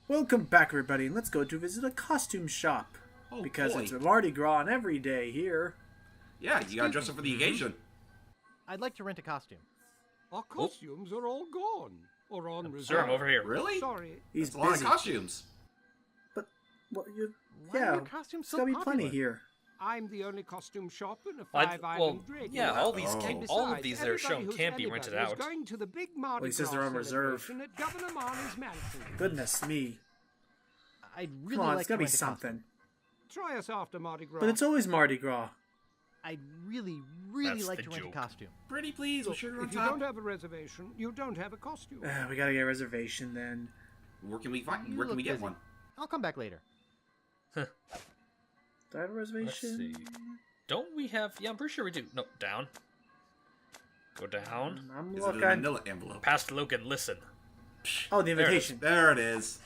Welcome back, everybody, and let's go to visit a costume shop. Oh, because boy. it's Mardi Gras on every day here. Yeah, you gotta dress up for the occasion. I'd like to rent a costume. Our costumes are all gone. Or on reserve. Sir, I'm over here. Really? Sorry. He's That's a lot of busy. costumes. But, well, you, Why are yeah, your costumes there's so gotta be popular? plenty here. I'm the only costume shop in a Well, five-island rig. yeah, all these Oh. can, And all of besides, these that are shown everybody can't who's be rented anybody is out. going to the big Mardi Well, he says Gras they're on reserve. celebration at Governor Marley's mansion. Goodness me. I'd really Come on, like it's gotta to be rent a costume. something. Try us after Mardi Gras. But it's always Mardi Gras. I'd really That's like the to rent joke. a costume. Pretty please, we're sure you're on If you don't top. have a reservation, you don't have a costume. We gotta get a reservation then. Where can we find? You Where can look we get busy. one? I'll come back later. Do I have a Let's reservation? see. Don't we have... Yeah, I'm pretty sure we do. No, down. Go down. I'm Is it a looking. manila envelope? Past Logan, listen. Oh, the invitation. There it is.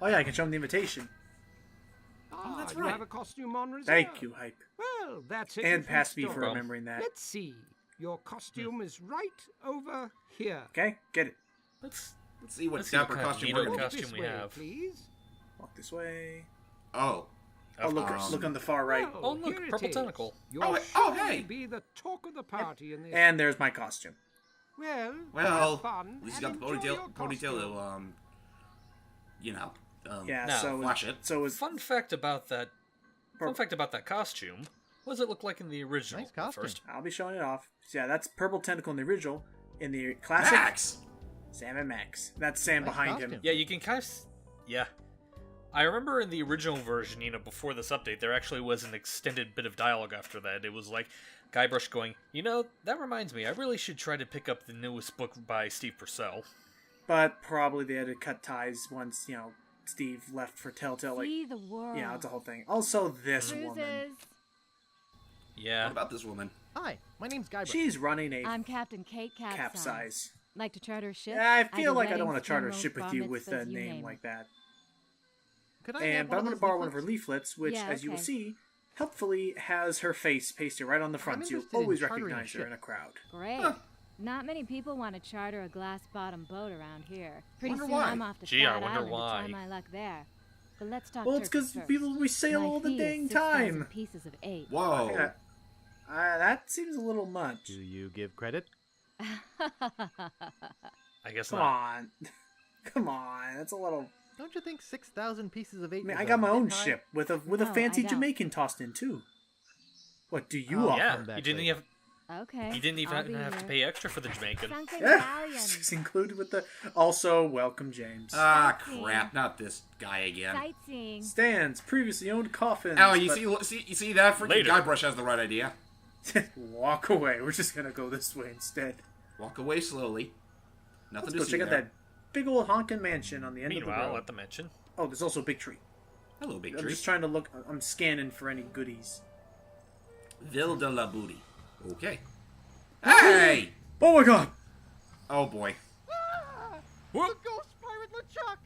Oh yeah, I can show him the invitation. Ah, that's you right. have a costume on reserve. Thank you, Hype. Well, that's it. And pass me for Problem. remembering that. Let's see. Your costume is right over here. Okay, get it. Let's Let's see what Let's see what dapper kind of costume neato we're gonna Walk get. costume this we way, have. please. Walk this way. Oh. Oh, look, course. look on the far right. Well, Oh, look, here it purple is. tentacle. You'll Oh, surely hey. be the talk of the party in this. And there's my costume. Well, Well, have fun at least you and got the enjoy your ponytail costume. to, you know, Yeah, Now, so flash it. So is Fun fact about that costume. What does it look like in the original? Nice costume. First. I'll be showing it off. So yeah, that's Purple Tentacle in the original. In the classic, Max! Sam and Max. That's Sam Nice behind him. costume. Yeah, you can kind of... Yeah. I remember in the original version, before this update, there actually was an extended bit of dialogue after that. It was like Guybrush going, that reminds me, I really should try to pick up the newest book by Steve Purcell. But probably they had to cut ties once, Steve left for Telltale. Like, See the world. yeah, it's a whole thing. Also, this Cruises. woman. Yeah. What about this woman? Hi, my name's Guybrush. She's running a I'm Captain Kate Capsize. capsize. Like to charter a ship? Yeah, I do feel like I don't weddings, want to charter a funerals, ship with bar you with a mitzvahs, you name name like that. Could I And but I'm going to borrow one of her leaflets, which, Yeah, as you will okay. see, helpfully has her face pasted right on the front, so you'll interested in always chartering a recognize her ship. in a crowd. Great. Huh. Not many people want to charter a glass-bottom boat around here. Pretty Wonder soon why. I'm off to Gee, I Flat wonder Island why. to try my luck there. But let's talk Well, it's turkeys because first. people we sail My all the fee is dang 6,000 time. pieces of 8. Whoa. Yeah. That seems a little much. Do you give credit? I guess Come not. on. Come on. That's a little... Don't you think 6,000 pieces of 8 I mean, is I a got my bit own high? ship with a No, fancy I don't. Jamaican tossed in, too. What do you Oh, offer? Yeah, come back you didn't later. even Okay. you didn't even I'll be have to here. pay extra for the Jamaican. Sunken Yeah, Italians. it's included with the... Also, welcome, James. Ah, Sightseeing. crap! Not this guy again. Sightseeing. Stands, previously owned coffins. Oh, you but- you see that? Freaking Later. Guybrush has the right idea. Walk away. We're just gonna go this way instead. Walk away slowly. Nothing Let's to go see check out there. that big old honkin' mansion on the end of the Meanwhile, road. at the mansion. Oh, there's also a big tree. Hello, big I'm tree. just trying to look. I'm scanning for any goodies. Ville de la Booty. Okay. Hey! Oh my god! Oh boy. Whoop! The ghost pirate LeChuck!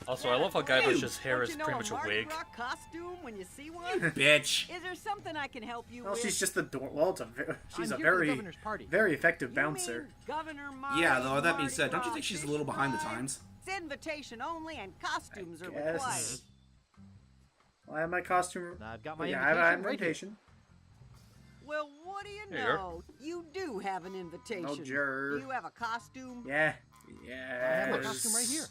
Also, I love how Guybrush's hair is Don't you know pretty much a Mardi wig. Gras costume when you see one? Bitch. Is there something I can help you Well, with? she's just the door. Well, she's I'm a here for the very, governor's party. very effective You bouncer. mean Governor Mardi, Yeah, though, that being Mardi said, don't you Gras think she's a fish little behind the fry? times? It's invitation only and costumes are Yes. required. Well, I have my costume. I've got my yeah, invitation I have an right here. invitation. Well, what do you Here you are. know? You do have an invitation. Oh, jer. Do you have a costume? Yeah. I have my Yes. costume right here.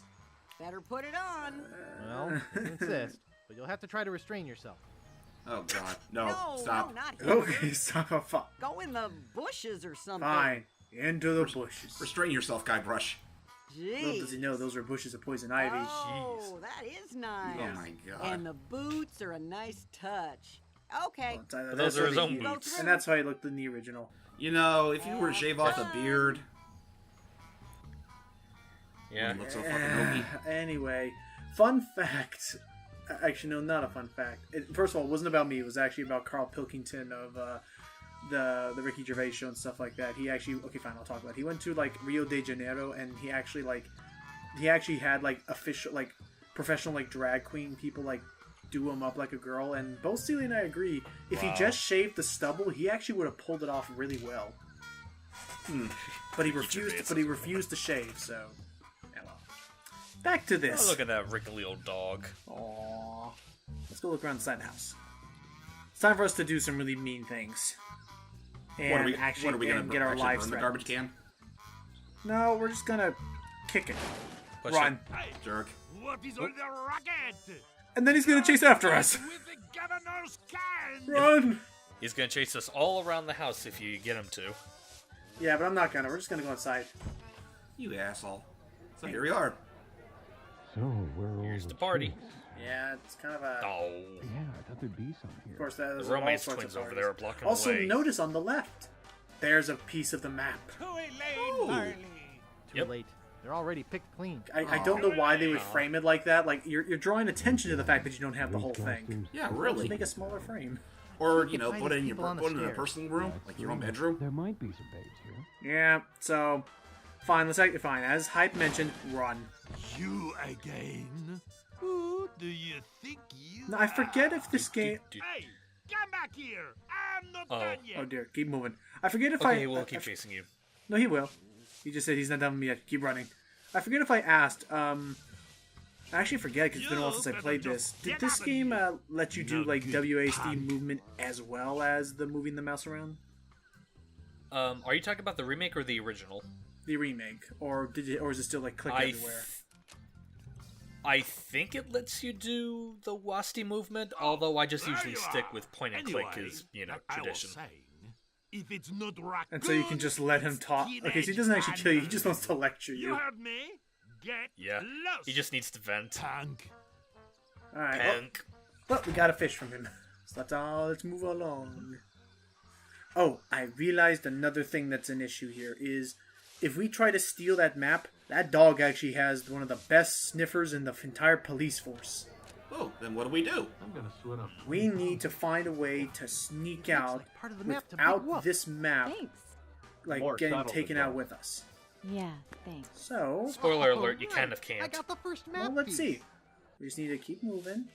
Better put it on. Well, you insist, but you'll have to try to restrain yourself. Oh god. No, No, stop. no, not here. Okay, stop. Fine. Go in the bushes or something. Fine. Into the bushes. Restrain yourself, Guybrush. Little Jeez. does he know those are bushes of poison ivy. Oh, that is nice. Oh my god. And the boots are a nice touch. Okay. Well, it's either But this those are or his the own huge. boots. And that's how he looked in the original. You know, if you were to shave off the beard, Yeah. it looks so fucking hokey. Anyway, fun fact. Actually, no, not a fun fact. First of all, it wasn't about me. It was actually about Carl Pilkington of the Ricky Gervais show and stuff like that. He actually, okay, fine, I'll talk about it. He went to like Rio de Janeiro, and he actually had like official, like professional, like drag queen people like do him up like a girl. And both Celia and I agree, if he Wow. just shaved the stubble, he actually would have pulled it off really well. But he refused. Gervais. But he refused to shave. So, yeah, well. back to this. Oh, look at that wrinkly old dog. Aww. Let's go look around inside the house. It's time for us to do some really mean things. And What are we gonna gonna get our actually lives burn the threatened. garbage can? No, we're just gonna kick it. Push Run. Jerk. What is all the racket? And then he's gonna chase after us. With the governor's can! Run! He's gonna chase us all around the house if you get him to. Yeah, but I'm not gonna. We're just gonna go outside. You asshole. So here we are. So, where are Here's all the party. twins? Yeah, it's kind of a... Oh, Yeah, I thought there'd be some here. Of course, that the is romance all sorts twins of over parties. there are blocking Also, the way. notice on the left, there's a piece of the map. Too Yep. late. They're already picked clean. I don't know why they would frame it like that. Like, you're drawing attention to the fact that you don't have the whole thing. Yeah, Just really. make a smaller frame. Or, Look you at know, tiny put it in people on the a stairs. personal room, That's like your own right. bedroom. There might be some babes here. Yeah, so... Fine, let's act fine. As Hype mentioned, run. You again? Who do you think you Now, I forget if this game... Hey, come back here! I'm not Oh. done yet! Oh dear, keep moving. I forget if Okay, I... we'll I- keep chasing you. No, he will. He just said he's not done with me yet. Keep running. I forget if I asked, I actually forget because it's been a while since I played this. Did this game let you do like WASD movement as well as the moving the mouse around? Are you talking about the remake or the original? The remake, or did it, or is it still like click everywhere? I think it lets you do the WASD movement, although I just There usually you stick are. with point and Anyway, click is, you know, like I was tradition. saying, if it's not rock And so you can just let him talk. Okay, so he doesn't actually kill you. He just wants to lecture You you. heard me? Get Yeah, lost! he just needs to vent. Punk. All right. Punk. Well, we got a fish from him. So that's all. Let's move along. Oh, I realized another thing that's an issue here is if we try to steal that map, that dog actually has one of the best sniffers in the entire police force. Oh, then what do we do? I'm gonna sweat up. We need to find a way to sneak out like part of the map to Big without Whoop. this map Thanks. like More getting subtle taken control. out with us. Yeah, thanks. So, Spoiler Oh, alert, you right. kind of I can't. got the first map well, let's piece. see. We just need to keep moving.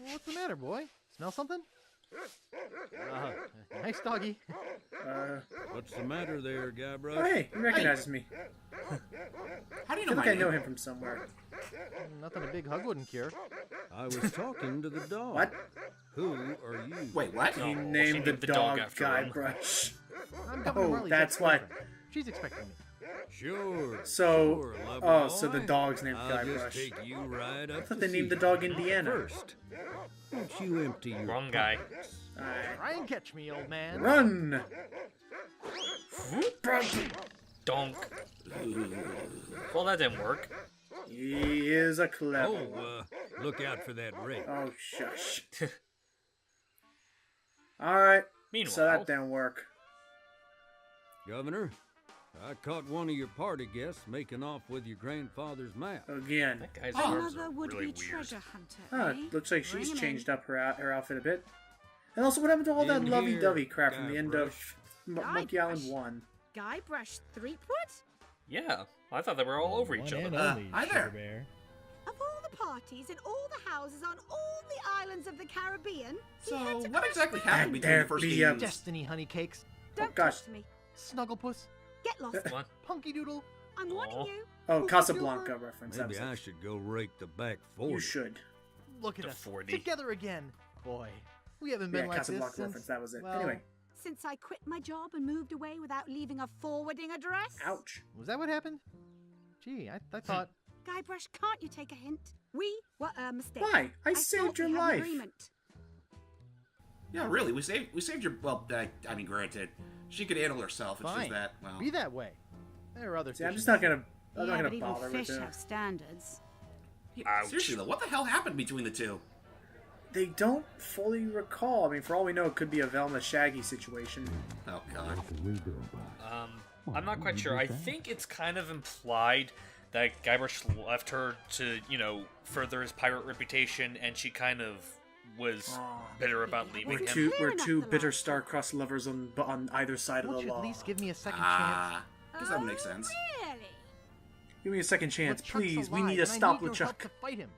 Well, what's the matter, boy? Smell something? Nice doggy. What's the matter there, Guybrush? Oh, hey, he recognizes me. How do you I know feel my like I know name? him from somewhere. Nothing a big hug wouldn't cure. I was talking to the dog. What? Who are you? Wait, what? He Oh, she named the dog after Guy him. Brush. I'm Governor Oh, Marley's that's why. ex-girlfriend. She's expecting me. Sure. So, sure, lover oh, so the boy. dog's named I'll Guy just Brush. take you right up thought to they named see the dog him. Indiana. First, won't you empty your Wrong guy. pockets? Alright. Try and catch me, old man. Run! Donk. Well, that didn't work. He is a clever. Oh, look out for that rake. Oh, shush. Alright, Meanwhile, so that didn't work. Governor, I caught one of your party guests making off with your grandfather's map. Again. that guy's arms Another are would-be really weird. treasure hunter, Huh, eh? looks like Bring she's 'em changed in. up her outfit a bit. And also, what happened to all that In lovey-dovey here, crap from the end of Guybrush. Monkey Island Guybrush. 1? Guybrush Threepwood? Yeah, I thought they were all over each other. Hi there. Of all the parties in all the houses on all the islands of the Caribbean, he So, had to what cross exactly the- happened And between there the first be game? a- Destiny honey cakes. Don't gosh. talk to me. Snugglepuss. Get lost. Come on. Punky Doodle. I'm warning Aw. you. Oh, Who Casablanca killed reference. That Maybe was I it. should go rake the back 40. You should. Look at The us. 40. Together again. Boy, we haven't been Yeah, like this Casablanca since... reference. That was it. well, Anyway, Since I quit my job and moved away without leaving a forwarding address? ouch. Was that what happened? Gee, I thought... Guybrush, can't you take a hint? We were a mistake. Why? I thought saved your we had an life. agreement. Yeah, really, we saved your. Well, I mean, granted, she could handle herself. It's Fine. just that. Well, Be that way. There are other See, I'm fish just in not the gonna. I'm yeah, not but gonna even bother with fish it. have standards. yeah, Ouch. seriously though, what the hell happened between the two? They don't fully recall. I mean, for all we know, it could be a Velma Shaggy situation. Oh God. What can we do about it? I'm not quite sure. I think it's kind of implied that Guybrush left her to, you know, further his pirate reputation, and she kind of was Aw. bitter about Yeah, leaving We're him. two. Clear We're enough two the bitter last star-crossed lovers on either side of Won't the you law. at least give me a second chance? Ah, guess that would make sense. Really? Give me a second chance, LeChuck's please. We alive, need to and I stop need your help LeChuck. to fight him.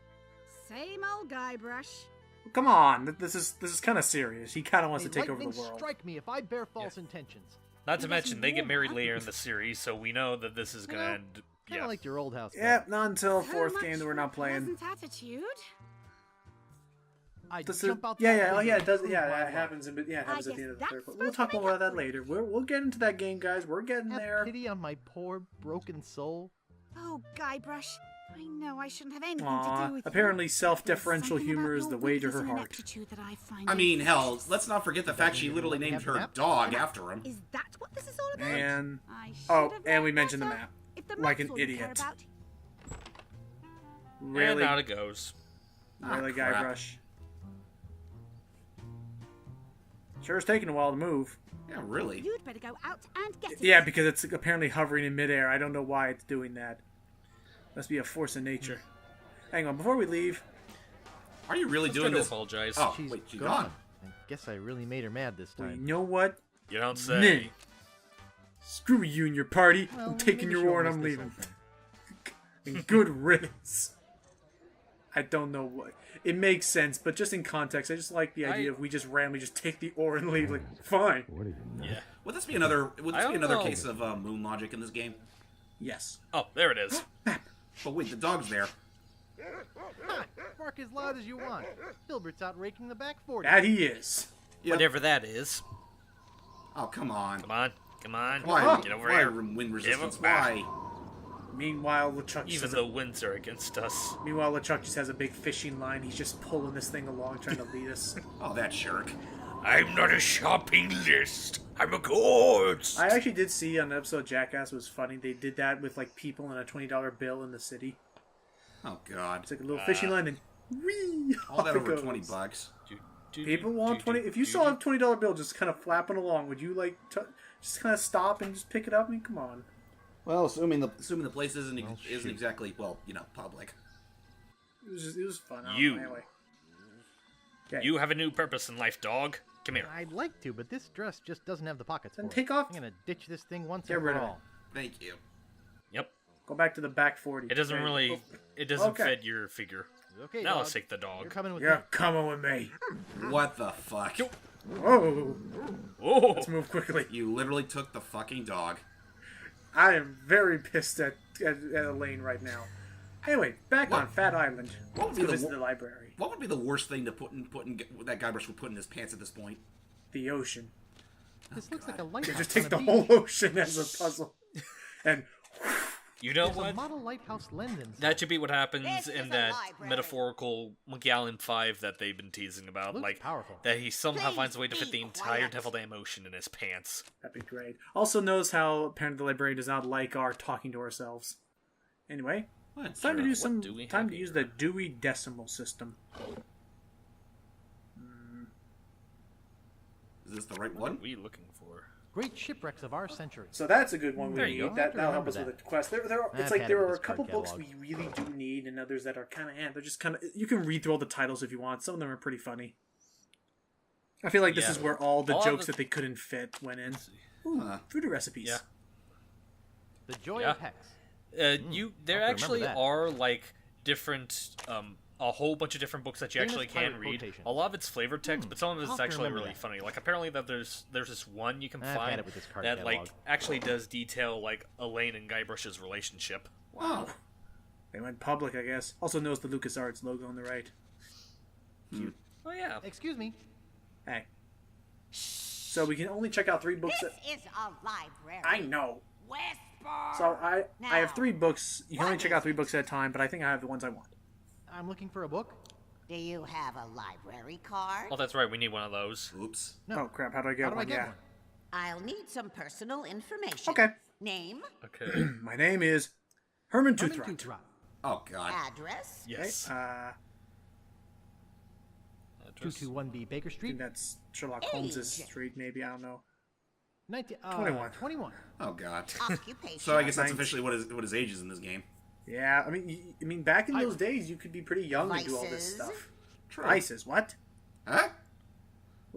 Same old Guybrush. Come on, this is kind of serious. He kind of wants May to take over lightning the world. strike me if I bear false intentions. Not to He mention, doesn't they get want married that. later in the series, so we know that this is going to end Kind of like your old house. Yep, not until So fourth much game that we're for not playing. pleasant attitude. I This is, jump out. yeah, that yeah, window yeah, it and does. prove Yeah, my that love. happens. It happens at the end of the guess third. But that's we'll talk supposed more to about that make later. We'll get into that game, guys. We're getting Have there. pity on my poor broken soul. Oh, Guybrush. I know I shouldn't have anything to Aw, do with apparently you. self-deferential There's humor is something the about way your to her wisdom and heart. aptitude that I find I mean, hell, infectious. let's not forget the fact she literally named her dog after him. Is that what this is all about? And I should oh, have and we known mentioned the better. map. If the Like map's an all you care idiot. about, And Really, out it goes. really, crap. Guybrush. Sure, it's taking a while to move. Yeah, really. you'd better go out and get it. Yeah, because it's apparently hovering in midair. I don't know why it's doing that. Must be a force of nature. Hang on, before we leave. Are you really Let's doing try to this? apologize. Oh, She's wait, she's gone. gone. I guess I really made her mad this Well, you time. know what? You don't say. Nah. Screw you and your party. Well, I'm taking maybe your she'll war and miss I'm this leaving. whole thing. And good riddance. I don't know what. It makes sense, but just in context, I just like the idea of we just randomly just take the ore and leave. Like, fine. What do you know? Yeah. Would this be another? Would I this be don't another know. case of moon logic in this game? Yes. Oh, there it is. But wait, the dog's there. Ha! Bark as loud as you want. Hilbert's out raking the back 40. That he is. Yep. Whatever that is. Oh, come on. Come on. Come on. Why? Get over Why here. wind Give 'em resistance? back. Why? Meanwhile, LeChuck just Even has though winds are against us. just has a big fishing line. He's just pulling this thing along, trying to lead us. Oh, that shirk. I'm not a shopping list. I'm a ghost. I actually did see on the episode Jackass was funny. They did that with like people and a $20 bill in the city. Oh God. It's like a little fishing line, and whee! All that off it over goes. $20. People want 20. If you saw a $20 bill just kind of flapping along, would you like just kind of stop and just pick it up? I mean, come on. Well, assuming the place isn't shoot. exactly public. It was fun. I don't You. know, anyway. Okay. You have a new purpose in life, dog. Come here. I'd like to, but this dress just doesn't have the pockets Then for take it. off. I'm gonna ditch this thing once Get and rid for of it. all. Thank you. Yep. Go back to the back 40. It doesn't Okay. really. It doesn't Okay. fit your figure. Okay, Now dog. let's take the You're dog. coming with You're me. coming with me. What the fuck? Whoa. Oh. Let's move quickly. You literally took the fucking dog. I am very pissed at Elaine right now. Anyway, back What? on Fat Island. What would Let's be go the visit wo- the library. What would be the worst thing to put in that Guybrush would put in his pants at this point? The ocean. This looks like a You lighthouse. just take on the a whole beach. ocean as a puzzle. And You know There's a what? model lighthouse lens inside. That should be what happens This in is a that library. metaphorical Monkey Island 5 that they've been teasing about. Looks Like, powerful. that he somehow Please finds a way to fit be the entire quiet. devil damn ocean in his pants. that'd be great. Also knows how apparently the librarian does not like our talking to ourselves. Anyway, What? it's time to do some. do we Time have to use here? the Dewey Decimal System. Is this the right What are one? we looking for? Great shipwrecks of our century. So that's a good one we There you need. go. That'll help us Remember with the quest. It's I've like had there it with are a this card couple books we catalog. really do need, and others that are kind of they're just kind of. You can read through all the titles if you want. Some of them are pretty funny. I feel like this Yeah. is where all the All jokes the- that they couldn't fit went in. Huh. Food recipes. Yeah. The Joy Yeah. of Hex. There I'll have to remember actually that. are like different, a whole bunch of different books that you Famous actually can pirate read. quotations. A lot of it's flavored text, but some of I'll it's have to actually remember really that. funny. Like apparently that there's this one you can I've had find it with this card that like catalog. actually does detail like Elaine and Guybrush's relationship. Wow. They went public, I guess. Also knows the LucasArts logo on the right. Oh yeah. Excuse me. Hey. So we can only check out 3 books. This is a library. I know. Whisper. So I have Now, 3 books. You can only what check is out 3 books at a time, but I think I have the ones I want. I'm looking for a book. Do you have a library card? Oh, that's right. We need one of those. Oops. No. Oh crap! How do I get How do one? I get Yeah. one? I'll need some personal information. Okay. Name, Okay. My name is Herman Herman Toothrot. Toothrot. Oh God. address, Yes. I Address. 221B Baker think Street. that's Sherlock Holmes' Age. street. Maybe I don't know. 21. 21. Oh God. occupation. So I guess that's 19. officially what his age is in this game. Yeah, I mean, back in those days, you could be pretty young and do all this Vices? stuff. True. Vices? What? Huh?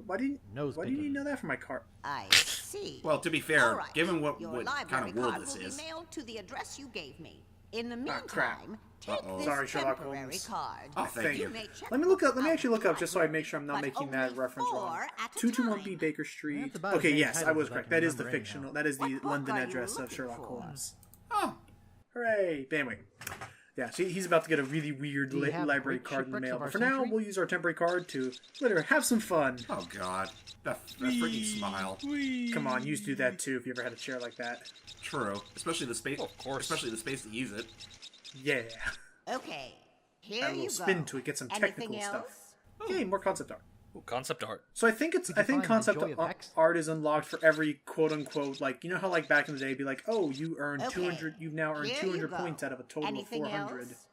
Why do you Nose need to picking. know that for my car? I see. Well, to be fair, All right. given what Your kind library of world card this will is, be mailed to the address you gave me. In the crap. meantime, take Uh-oh. this Sorry, Sherlock temporary Holmes. card. Oh, thank you. You may check Let me look up. books Let me out actually look of up just so I make sure I'm not but making that only reference 4 wrong. at a 221B time. Baker Street. That's about as Okay, many yes, I titles was as I correct. can That is the remember fictional. anyhow. That is the What book London are you address of looking Sherlock for? Holmes. oh, Hooray! But anyway, yeah, so he's about to get a really weird Do you have library great card in the shipwrecks mail. of But our for now, century? we'll use our temporary card to literally have some fun. Oh God, that freaking smile. Come on, you used to do that too if you ever had a chair like that. True, especially the space. Of course. Especially the space to use it. Yeah. Okay, here Add a little you spin go. to it, get some Anything technical else? stuff. Yay, more concept art. Ooh, concept art. So I think Did you think find the concept Joy of X? art is unlocked for every quote unquote, like, you know how like back in the day it'd be like, oh, Okay, you've now earned here 200 you go. points out of a total Anything of 400 else?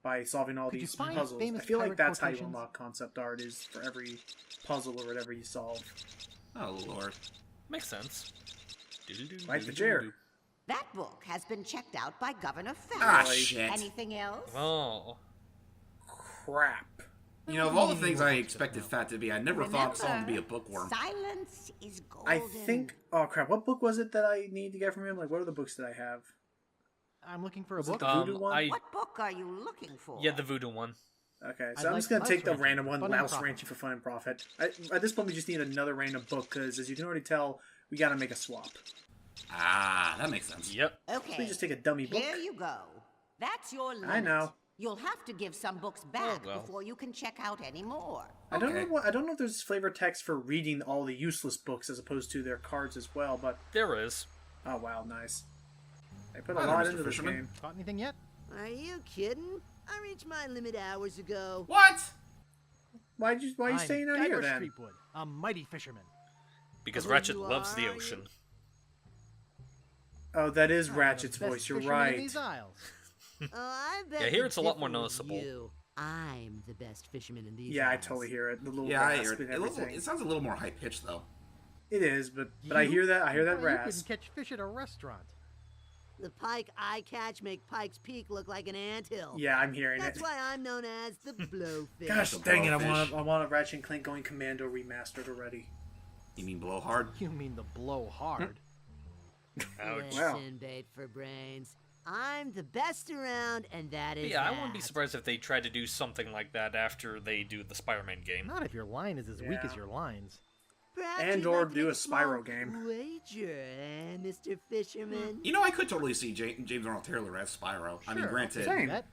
by solving all Could you these find puzzles. I famous feel like pirate that's how you quotations? unlock concept art, is for every puzzle or whatever you solve. Oh Lord. Makes sense. Like the chair. That book has been checked out by Governor Ah Farrell. shit. Anything else? Oh. Crap. You know, of all the things I expected Fat to be, I never thought Remember, someone to be a bookworm. Silence is golden. I think. Oh crap! What book was it that I need to get from him? Like, what are the books that I have? I'm looking for a Was it book. the voodoo one? What book are you looking for? Yeah, the voodoo one. Okay, I'd so I'm like just gonna Mouse take the Ranching random for one, fun and Mouse profit. Ranching for fun and profit. At this point, we just need another random book because, as you can already tell, we gotta make a swap. Ah, that makes sense. Yep. Okay. We just take a dummy book. Here you go. That's your limit. I know. You'll have to give some books back well. before you can check out any more. I don't Okay. know what. I don't know if there's flavor text for reading all the useless books as opposed to their cards as well. But There is. oh wow, nice. They put a Hello, lot Mr. into this Fisherman. game. Caught anything yet? Are you kidding? I reached my limit hours ago. What? Why are you I'm staying out here Guybrush then? Threepwood, a mighty fisherman. Because Who Ratchet you loves the are, ocean. Oh, that is I'm Ratchet's the best voice. You're fisherman in right. these isles. Oh, I bet Yeah, here it's a lot more differ with noticeable. you. I'm the best fisherman in these Yeah, I isles. totally hear it. The little Yeah, I rasp hear it. and It, everything. it sounds a little more high pitched though. It is, but I You? hear that. I hear that Well, You rasp. couldn't catch fish at a restaurant. The pike I catch make Pike's Peak look like an anthill. Yeah, I'm hearing That's it. why I'm known as the Blowfish. Gosh The dang it! blowfish. I want a Ratchet and Clank Going Commando remastered already. You mean blow hard? You mean the blow hard? Ouch. Wow. Listen, bait for brains. I'm the best around, and that is Yeah, I wouldn't be that. surprised if they tried to do something like that after they do the Spider-Man game. Not if your line is as weak as Yeah. your lines. Perhaps And you'd or like to do make a Spyro small game. Wager, Mr. Fisherman. You know, I could totally see James Arnold Taylor as Spyro. I mean, Sure, granted, Same. that-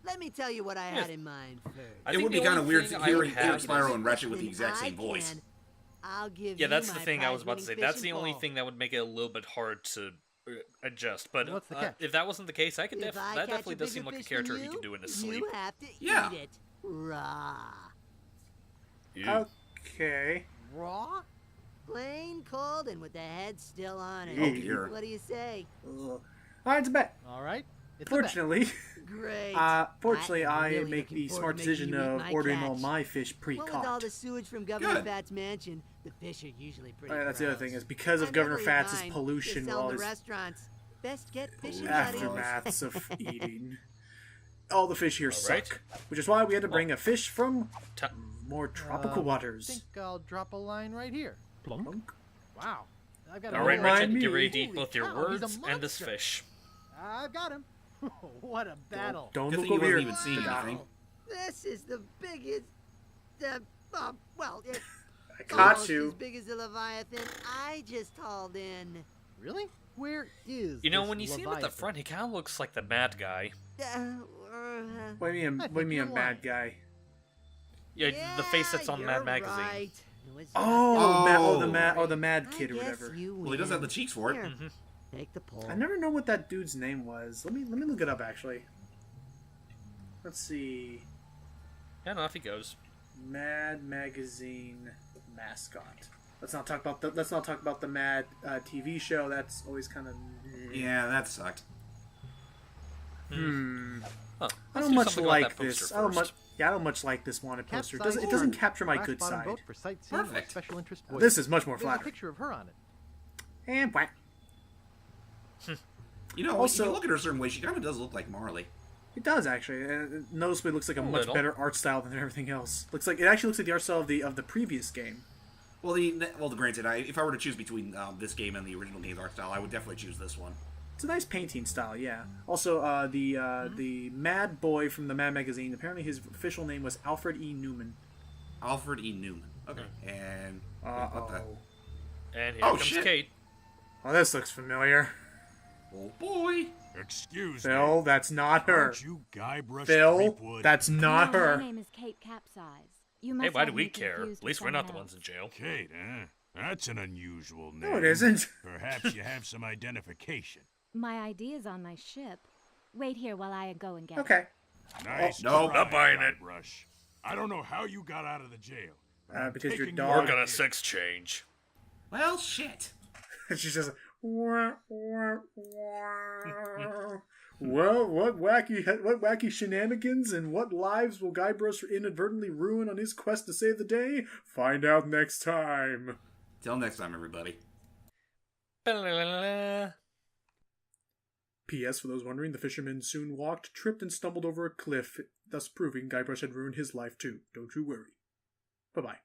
Let me tell you what I Yes. had in mind first. I it think would the be kind of only weird thing to I would hear have Spyro is- and Ratchet with the Fisherman, exact same I voice. can. I'll give Yeah, you that's the my thing I was about to say. prize-winning That's the fishing only pole. thing that would make it a little bit hard to adjust. But What's the catch? if that wasn't the case, I could If I that catch definitely a does bigger seem like a fish character than he you, could do in his sleep. You have to Yeah. eat it raw. Ew. Okay. Raw? Plain cold and with the head still on it. Oh, dear. What do you say? Ugh. All right, it's a bet. All right. It's a bet. Fortunately, Great. fortunately, I'm I really make looking the forward smart to making decision you eat of my ordering all catch. my fish What with all pre-caught. the sewage from Governor Good. Fat's mansion, the fish are usually pretty That's the other gross. thing is because of I Governor never eat Fats' mine. pollution They with sell all in his the restaurants. Best get fishing Pollution. aftermaths buddies. of eating. All the fish here All right. suck, which is why we had to bring a fish from Ta- more tropical I waters. think I'll drop a line right here. Plunk. Wow. I've got All a right, Don't whole- mind Ratchet, me. get ready to eat Holy both your cow, he's a words and this monster. fish. I've got him. What a battle. Don't Good look thing he over here. wasn't even seeing anything. This is the biggest. Well, it's I caught almost you. as big as the Leviathan I just hauled in. Really? Where is You know, this when you see him at the Leviathan? front, he kind of looks like the mad guy. What do you mean? I What do you think mean a you're bad lying. guy? Yeah, the face that's on you're Mad Magazine. Right. It was just Oh. the mad I kid or guess whatever. you Well, he does have the win. cheeks for it. Here, Mhm. take the pole. I never know what that dude's name was. Let me look it up actually. Let's see. Yeah, no, off he goes. Mad Magazine mascot. Let's not talk about the Mad TV show. That's always kind of. Yeah, that sucked. Huh. I Let's don't do much something about like that poster this. I don't first. much like this wanted poster. It Capsized doesn't board. capture my Glass good bottom side. boat for sightseeing or Perfect. special interest This voyages. is much more There's a flattering. picture of her on it. And whack. You know, Also- if you look at her a certain way, she kind of does look like Marley. It does actually. It noticeably looks like a much little. better art style than everything else. It actually looks like the art style of the previous game. Well, granted, if I were to choose between this game and the original game's art style, I would definitely choose this one. It's a nice painting style, yeah. Also, the Mad Boy from the Mad Magazine. Apparently, his official name was Alfred E. Newman. Alfred E. Newman. Okay, and what the? And here Oh, comes shit. Kate. Oh, this looks familiar. Oh boy! Excuse me. Phil, that's not her. Aren't you Guybrush Phil, Threepwood? that's not No, her. My name is Kate Capsize. You must Hey, why have do we me care? confused At least with we're not the someone ones in else. jail. Kate, eh? That's an unusual name. No, it isn't. Perhaps you have some identification. My ID is on my ship. Wait here while I go and get it. Okay. Nice no, try, not buying it. Guybrush. I don't know how you got out of the jail. but I'm Because your taking dog- you Work out on a of here. sex change. Well, shit. She's just wah, wah, wah. Well, what wacky shenanigans and what lives will Guybrush inadvertently ruin on his quest to save the day? Find out next time. Till next time, everybody. Ba-la-la-la-la. P.S. For those wondering, the fisherman soon walked, tripped, and stumbled over a cliff, thus proving Guybrush had ruined his life too. Don't you worry. Bye-bye.